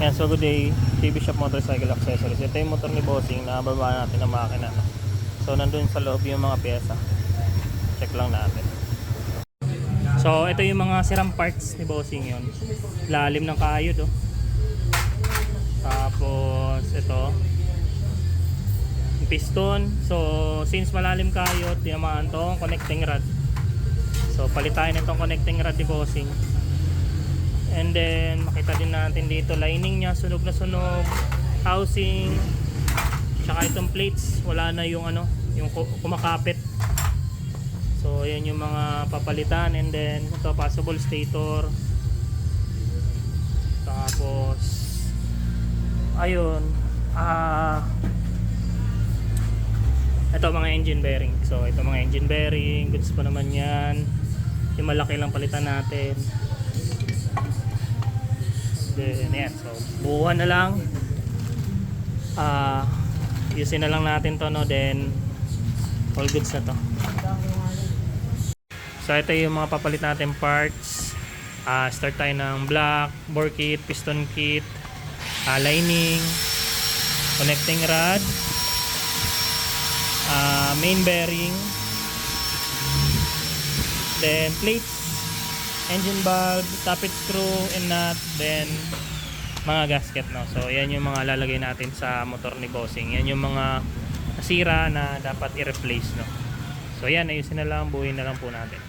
Yan, so good day, TV Shop Motorcycle Accessories. Ito yung motor ni Bossing na bababa natin ng makina, no? So nandun sa loob yung mga pyesa. Check lang natin. So ito yung mga sirang parts ni Bossing yon. Lalim ng kayod, oh. Tapos ito yung piston. So since malalim kayod, tinamaan tong connecting rod. So palitain itong connecting rod ni Bossing. And then makita din natin dito lining niya, sunog na sunog, housing, tsaka itong plates wala na yung ano, yung kumakapit. So ayan yung mga papalitan. And then ito possible stator. Tapos ayun, ito mga engine bearing. So ito mga engine bearing, goods pa naman yan. Yung malaki lang palitan natin. Then yan, so buuhan na lang, yusin na lang natin to, no? Then all goods na to. So ito yung mga papalit natin parts. Start tayo ng block, bore kit, piston kit, lining, connecting rod, main bearing, then plates, engine bulb, tappet screw and nut, then mga gasket, no? So yan yung mga lalagay natin sa motor ni Bossing. Yan yung mga nasira na dapat i-replace, no? So yan, ayusin na lang, buuin na lang po natin.